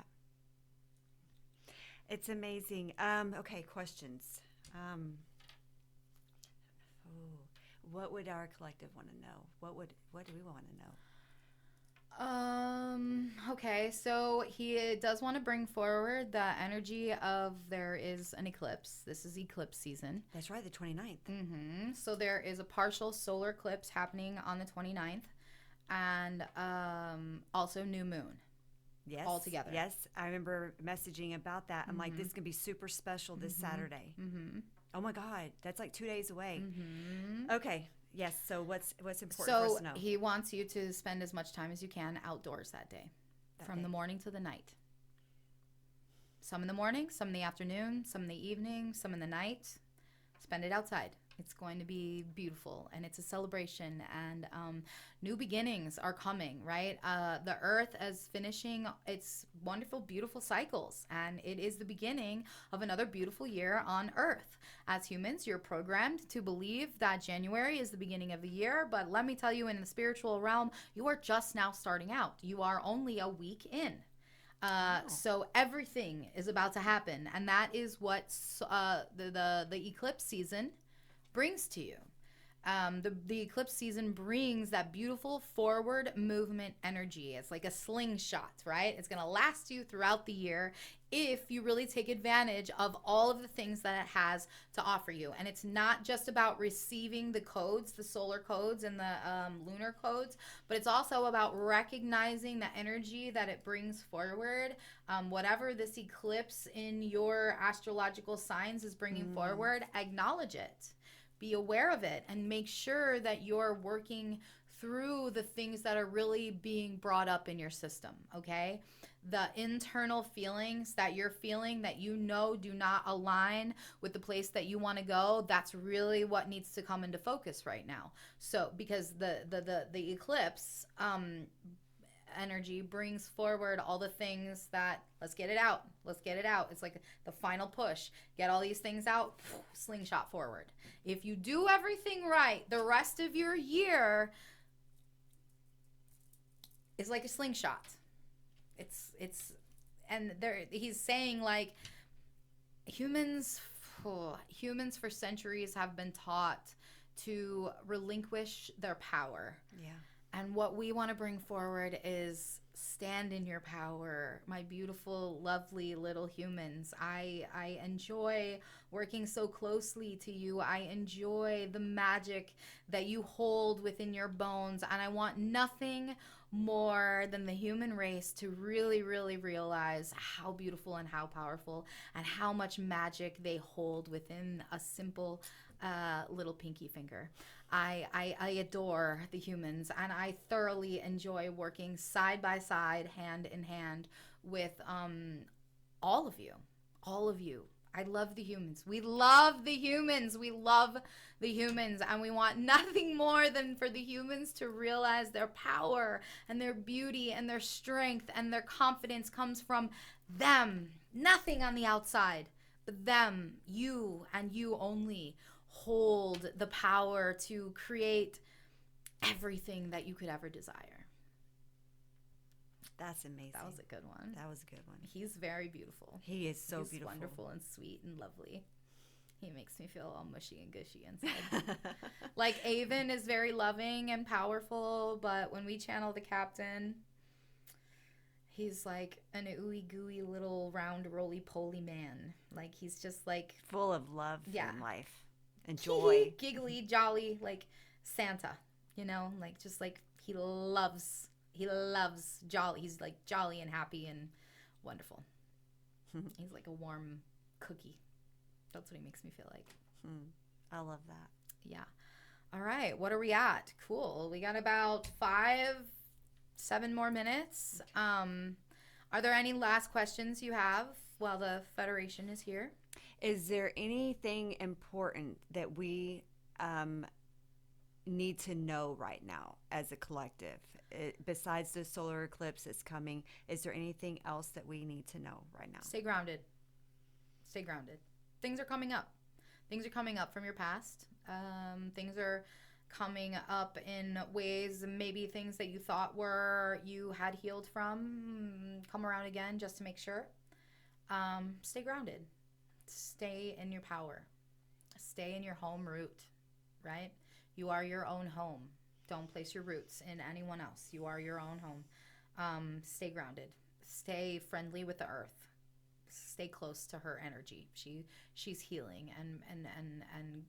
It's amazing. Okay, questions. What would our collective want to know? What do we want to know? Okay, so he does want to bring forward the energy of there is an eclipse. This is eclipse season. That's right, the 29th. Mm-hmm. So there is a partial solar eclipse happening on the 29th, and also new moon. Yes. All together. Yes, I remember messaging about that. I'm like, this is going to be super special this Saturday. Mm-hmm. Oh my God, that's like 2 days away. Mm-hmm. Okay. Yes. So what's important for us to know? So he wants you to spend as much time as you can outdoors that day, from the morning to the night. Some in the morning, some in the afternoon, some in the evening, some in the night. Spend it outside. It's going to be beautiful, and it's a celebration, and new beginnings are coming, right? The earth is finishing its wonderful, beautiful cycles, and it is the beginning of another beautiful year on earth. As humans, you're programmed to believe that January is the beginning of the year, but let me tell you, in the spiritual realm, you are just now starting out. You are only a week in. So everything is about to happen, and that is what the eclipse season brings to you. The eclipse season brings that beautiful forward movement energy. It's like a slingshot, right? It's going to last you throughout the year if you really take advantage of all of the things that it has to offer you. And it's not just about receiving the codes, the solar codes and the lunar codes, but it's also about recognizing the energy that it brings forward. Whatever this eclipse in your astrological signs is bringing forward, acknowledge it. Be aware of it and make sure that you're working through the things that are really being brought up in your system, okay? The internal feelings that you're feeling that you know do not align with the place that you want to go, that's really what needs to come into focus right now. So, because the eclipse energy brings forward all the things that, let's get it out. It's like the final push. Get all these things out, slingshot forward. If you do everything right, the rest of your year is like a slingshot. And there he's saying, like, humans for centuries have been taught to relinquish their power. Yeah. And what we want to bring forward is stand in your power, my beautiful, lovely little humans. I enjoy working so closely to you. I enjoy the magic that you hold within your bones. And I want nothing more than the human race to really, really realize how beautiful and how powerful and how much magic they hold within a simple little pinky finger. I adore the humans, and I thoroughly enjoy working side by side, hand in hand with all of you. I love the humans. We love the humans. And we want nothing more than for the humans to realize their power and their beauty and their strength and their confidence comes from them. Nothing on the outside, but them, you and you only, hold the power to create everything that you could ever desire. That's amazing. That was a good one. He's very beautiful. He is so He's beautiful. Wonderful and sweet and lovely. He makes me feel all mushy and gushy inside. Like, Aevon is very loving and powerful, but when we channel the captain, he's like an ooey gooey little round roly poly man. Like, he's just like full of love and life. And joy. Giggly, jolly, like Santa, like, just like he loves jolly. He's like jolly and happy and wonderful. He's like a warm cookie. That's what he makes me feel like. I love that. Yeah. All right. What are we at? Cool. We got about 7 more minutes. Okay. Are there any last questions you have while the Federation is here? Is there anything important that we need to know right now as a collective? Besides the solar eclipse that's coming, is there anything else that we need to know right now? Stay grounded. Things are coming up. Things are coming up from your past. Things are coming up in ways, maybe things that you thought you had healed from, come around again just to make sure. Stay grounded. Stay in your power. Stay in your home root, right? You are your own home. Don't place your roots in anyone else. You are your own home. Stay grounded. Stay friendly with the earth. Stay close to her energy. She's healing, and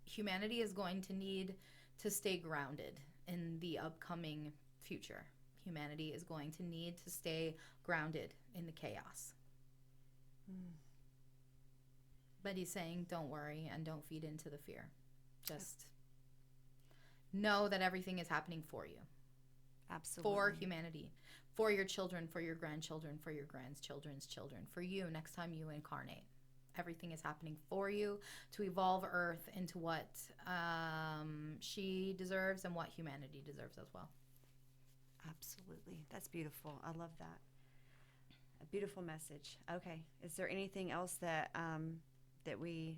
humanity is going to need to stay grounded in the upcoming future. Humanity is going to need to stay grounded in the chaos. But he's saying, don't worry and don't feed into the fear. Just know that everything is happening for you. Absolutely. For humanity. for your children, for your grandchildren, for your grandchildren's children, for you next time you incarnate. Everything is happening for you to evolve Earth into what she deserves and what humanity deserves as well. Absolutely. That's beautiful. I love that. A beautiful message. Okay. Is there anything else that we...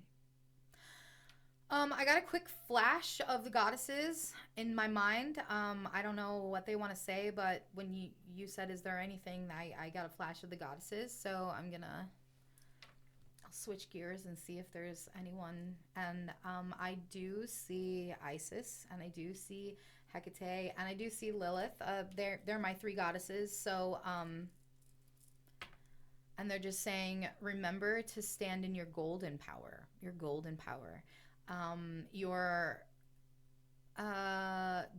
I got a quick flash of the goddesses in my mind. I don't know what they want to say, but when you said, is there anything, I got a flash of the goddesses. So I'll switch gears and see if there's anyone. And I do see Isis, and I do see Hecate, and I do see Lilith. They're my three goddesses. So and they're just saying, remember to stand in your golden power. Your golden power. Your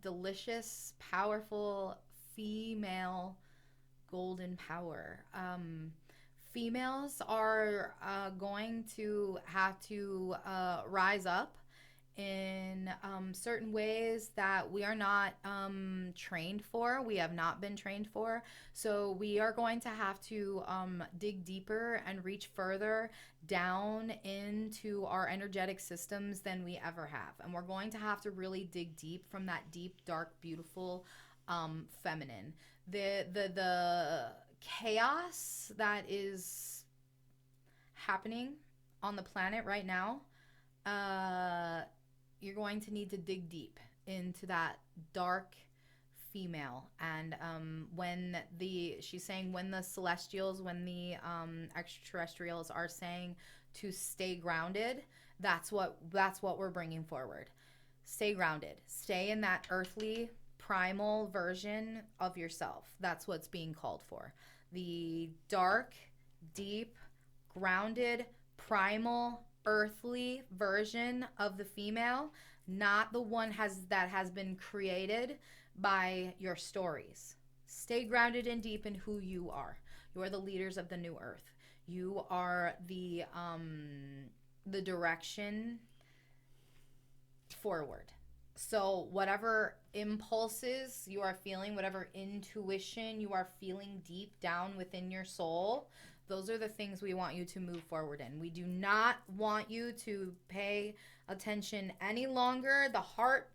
delicious, powerful female golden power. Females are going to have to rise up in certain ways that we are not trained for. We have not been trained for. So we are going to have to dig deeper and reach further down into our energetic systems than we ever have. And we're going to have to really dig deep from that deep, dark, beautiful feminine. The chaos that is happening on the planet right now, you're going to need to dig deep into that dark female. And she's saying when the celestials, when the extraterrestrials are saying to stay grounded, that's what we're bringing forward. Stay grounded. Stay in that earthly primal version of yourself. That's what's being called for. The dark, deep, grounded, primal, earthly version of the female, not the one that has been created by your stories. Stay grounded and deep in who you are. You are the leaders of the new earth. You are the direction forward. So whatever impulses you are feeling, whatever intuition you are feeling deep down within your soul, those are the things we want you to move forward in. We do not want you to pay attention any longer. The heart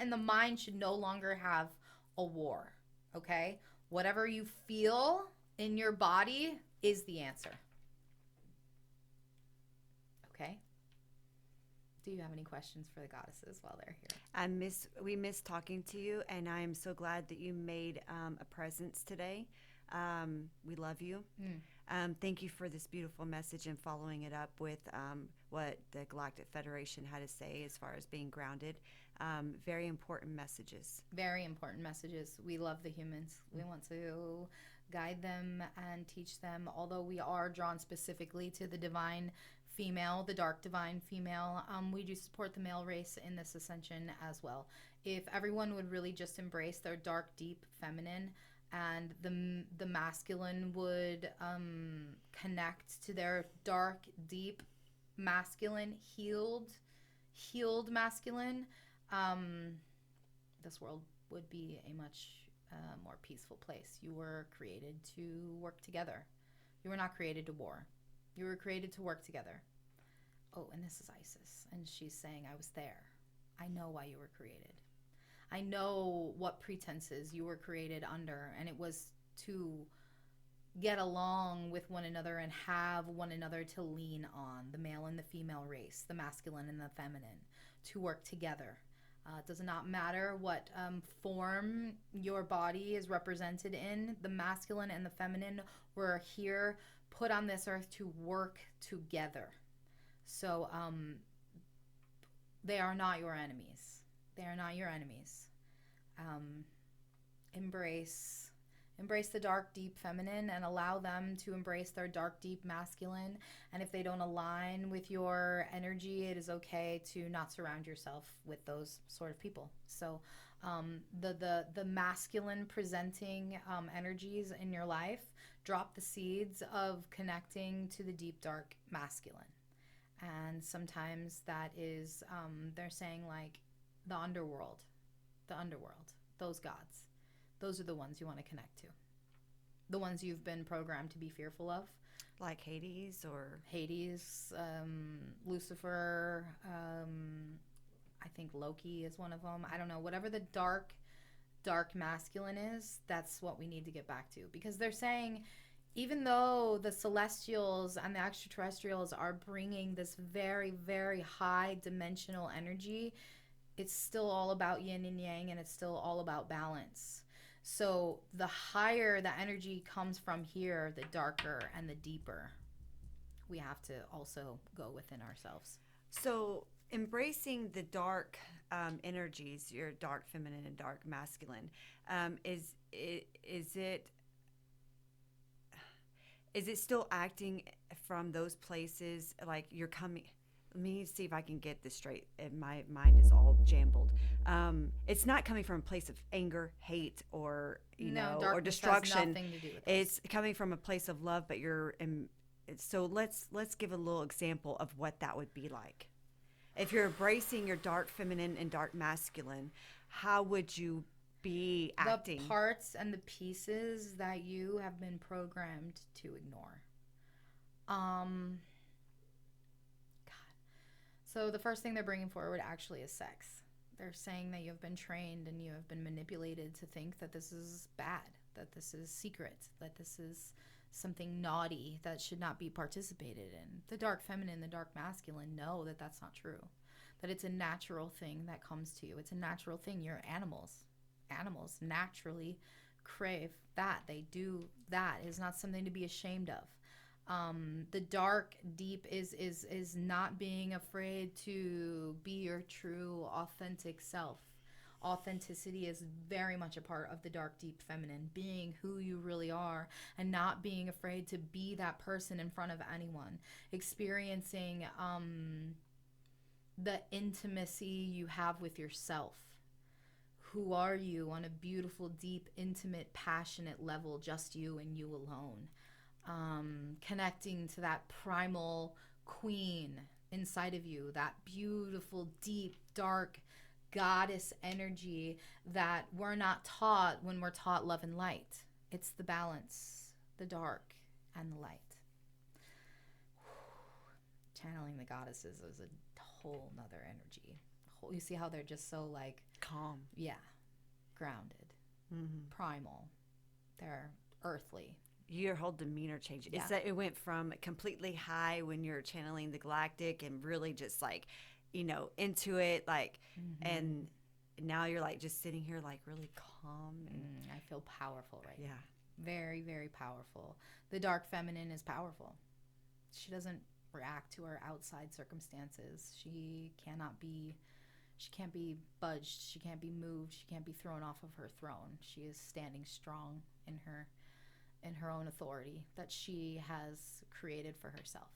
and the mind should no longer have a war, okay? Whatever you feel in your body is the answer. Okay? Do you have any questions for the goddesses while they're here? We miss talking to you, and I am so glad that you made a presence today. We love you. Thank you for this beautiful message and following it up with what the Galactic Federation had to say as far as being grounded. Very important messages. Very important messages. We love the humans. We want to guide them and teach them, although we are drawn specifically to the divine female, the dark divine female. We do support the male race in this ascension as well. If everyone would really just embrace their dark, deep feminine, and the masculine would connect to their dark, deep, masculine, healed masculine, this world would be a much more peaceful place. You were created to work together. You were not created to war. You were created to work together. Oh, and this is Isis, and she's saying, I was there. I know why you were created. I know what pretenses you were created under, and it was to get along with one another and have one another to lean on, the male and the female race, the masculine and the feminine, to work together. It does not matter what form your body is represented in. The masculine and the feminine were here, put on this earth to work together. So they are not your enemies. They are not your enemies. Embrace the dark, deep feminine and allow them to embrace their dark, deep masculine. And if they don't align with your energy, it is okay to not surround yourself with those sort of people. So the masculine presenting energies in your life, drop the seeds of connecting to the deep, dark masculine. And sometimes that is, they're saying like the underworld, those gods. Those are the ones you want to connect to. The ones you've been programmed to be fearful of. Like Hades or Hades, Lucifer, I think Loki is one of them. I don't know. Whatever the dark masculine is, that's what we need to get back to. Because they're saying, even though the celestials and the extraterrestrials are bringing this very, very high dimensional energy, it's still all about yin and yang, and it's still all about balance. So the higher the energy comes from here, the darker and the deeper we have to also go within ourselves. So embracing the dark energies, your dark feminine and dark masculine, is it still acting from those places? Like you're coming. Let me see if I can get this straight. My mind is all jumbled. It's not coming from a place of anger, hate, or or destruction. Has nothing to do with it's coming from a place of love. But so let's give a little example of what that would be like. If you're embracing your dark feminine and dark masculine, how would you be acting? The parts and the pieces that you have been programmed to ignore. So the first thing they're bringing forward actually is sex. They're saying that you have been trained and you have been manipulated to think that this is bad, that this is secret, that this is something naughty that should not be participated in. The dark feminine, the dark masculine know that that's not true, that it's a natural thing that comes to you. It's a natural thing. You're animals. Animals naturally crave that. They do that. It's not something to be ashamed of. The dark deep is not being afraid to be your true authentic self. Authenticity is very much a part of the dark deep feminine, being who you really are and not being afraid to be that person in front of anyone, experiencing the intimacy you have with yourself. Who are you on a beautiful, deep, intimate, passionate level, just you and you alone. Connecting to that primal queen inside of you, that beautiful, deep, dark goddess energy that we're not taught when we're taught love and light. It's the balance, the dark and the light. Channeling the goddesses is a whole nother energy. You see how they're just so like calm. Yeah. Grounded. Mm-hmm. Primal. They're earthly. Your whole demeanor changed. Yeah. It's that it went from completely high when you're channeling the Galactic and really just like, into it, like, mm-hmm. and now you're like just sitting here like really calm. And I feel powerful right now. Yeah. Very, very powerful. The dark feminine is powerful. She doesn't react to her outside circumstances. She can't be budged. She can't be moved. She can't be thrown off of her throne. She is standing strong in her own authority that she has created for herself.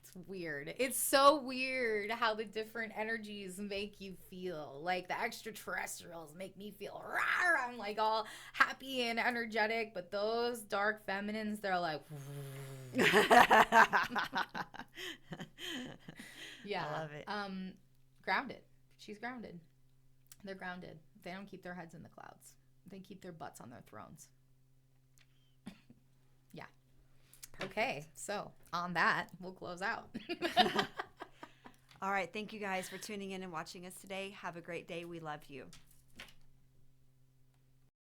It's weird. It's so weird how the different energies make you feel. Like the extraterrestrials make me feel rawr. I'm like all happy and energetic, but those dark feminines, they're like yeah. I love it. Grounded. She's grounded. They're grounded. They don't keep their heads in the clouds. They keep their butts on their thrones. Yeah. Perfect. Okay, so on that, we'll close out. All right. Thank you guys for tuning in and watching us today. Have a great day. We love you.